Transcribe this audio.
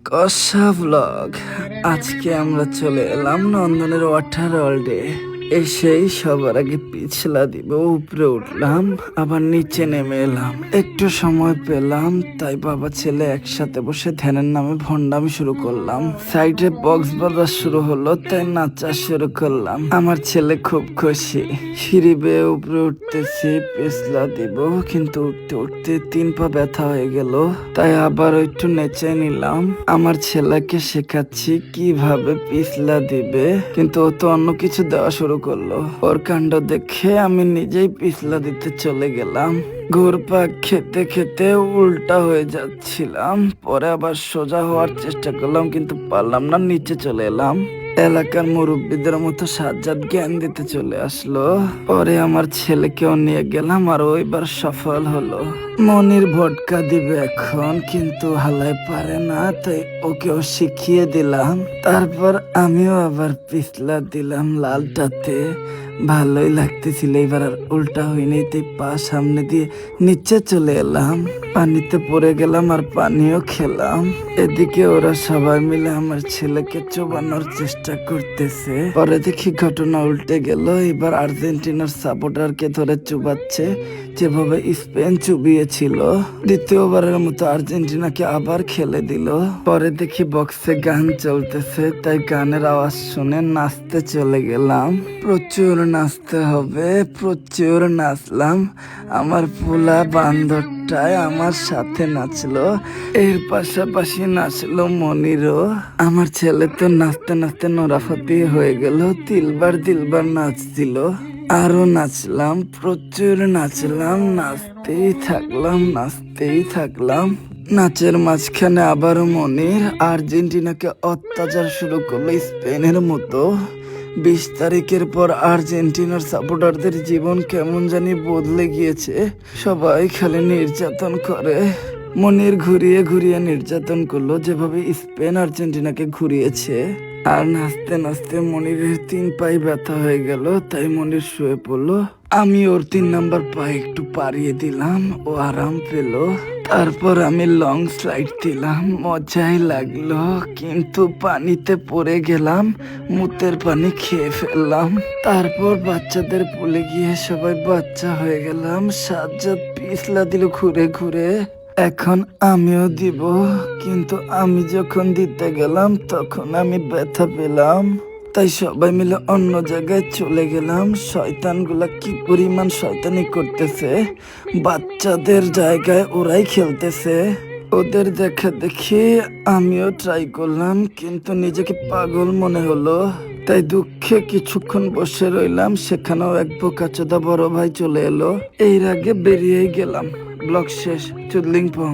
কষা ব্লগ। আজকে আমরা চলে এলাম নন্দনের ওয়াটার ওয়ার্ল্ডে। এসেই সবার আগে পিছলা দিব উপরে উঠলাম, আবার নিচে নেমে এলাম। একটু সময় পেলাম, তাই বাবা ছেলে একসাথে বসে ধ্যানের নামে ভণ্ডামি শুরু করলাম। সাইডে বক্স বাজার শুরু হলো, তাই নাচা শুরু করলাম। আমার ছেলে খুব খুশি। সিঁড়ি বেয়ে উপরে উঠতেছি, পিছলা দিব, কিন্তু উঠতে উঠতে 3 পা ব্যথা হয়ে গেল, তাই আবার একটু নেচে নিলাম। আমার ছেলেকে শেখাচ্ছি কিভাবে পিছলা দিবে, কিন্তু ও তো অন্য কিছু দেওয়া শুরু করলো। ওর কাণ্ড দেখে আমি নিজেই পিছলা দিতে চলে গেলাম। ঘুরপাক খেতে খেতে উল্টা হয়ে যাচ্ছিলাম, পরে আবার সোজা হওয়ার চেষ্টা করলাম, কিন্তু পারলাম না, নিচে চলে এলাম। এলাকার মুরব্বীদের মতো সাজ্জাদ জ্ঞান দিতে চলে আসলো। পরে আমার ছেলেকেও নিয়ে গেলাম, আর ওইবার সফল হলো। মনির ভটকা দিবে এখন, কিন্তু হালায় পারে না, তাই ওকেও শিখিয়ে দিলাম। তারপর আমিও আবার পিছলা দিলাম লালটাতে। ভালোই লাগতেছিল, এবার আর উল্টা হয়নি, তাই পা সামনে দিয়ে নিচে চলে এলাম। পানিতে পড়ে গেলাম আর পানিও খেলাম। এদিকে ওরা সবাই মিলে আমার ছেলেকে চোবানোর চেষ্টা করতেছে। পরে দেখি ঘটনা উল্টে গেল। এবার আর্জেন্টিনার সাপোর্টারকে ধরে চুবাচ্ছে, যেভাবে স্পেন চুবিয়েছিল। দ্বিতীয়বারের মতো আর্জেন্টিনাকে আবার খেলে দিল। পরে দেখি বক্সে গান চলতেছে, তাই গানের আওয়াজ শুনে নাচতে চলে গেলাম। প্রচুর নাচতে হবে, প্রচুর নাচলাম। আমার পোলা বান্ধবটায় আমার সাথে নাচলো, এর পাশাপাশি নাচলো মনিরও। আমার ছেলে তো নাচতে নাচতে নোরাফাতি হয়ে গেল, দিলবার দিলবার নাচ দিল। আরো নাচলাম, প্রচুর নাচলাম, নাচতেই থাকলাম। নাচের মাঝখানে আবারও মনির আর্জেন্টিনাকে অত্যাচার শুরু করলো স্পেনের মতো। 20 তারিখের পর আর্জেন্টিনার সাপোর্টারদের জীবন কেমন জানি বদলে গিয়েছে। সবাই খালি নির্যাতন করে। মনির ঘুরিয়ে ঘুরিয়ে নির্যাতন করলো, যেভাবে স্পেন আর্জেন্টিনাকে ঘুরিয়েছে। আর নাচতে নাচতে মনিরের 3 পায়ে ব্যথা হয়ে গেল, তাই মনির শুয়ে পড়লো। আমি ওর 3 নাম্বার পা একটু পাড়িয়ে দিলাম, ও আরাম পেল। তারপর আমি লং স্লাইড দিলাম, মজাই লাগলো, কিন্তু পানিতে পড়ে গেলাম, মুতের পানি খেয়ে ফেললাম। তারপর বাচ্চাদের পুলে গিয়ে সবাই বাচ্চা হয়ে গেলাম। সাজ্জাদ পিছলা দিল ঘুরে ঘুরে। এখন আমিও দিব, কিন্তু আমি যখন দিতে গেলাম তখন আমি ব্যথা পেলাম, তাই সবাই মিলে অন্য জায়গায় চলে গেলাম। শয়তানগুলা কি পরিমাণ শয়তানি করতেছে, বাচ্চাদের জায়গায় ওরাই খেলতেছে। ওদের দেখা দেখি আমিও ট্রাই করলাম, কিন্তু নিজেকে পাগল মনে হলো, তাই দুঃখে কিছুক্ষণ বসে রইলাম। সেখানেও এক বোকাচোদা বড় ভাই চলে এলো, এর আগে বেরিয়ে গেলাম। ব্লগ শেষ। চুদলিং পং।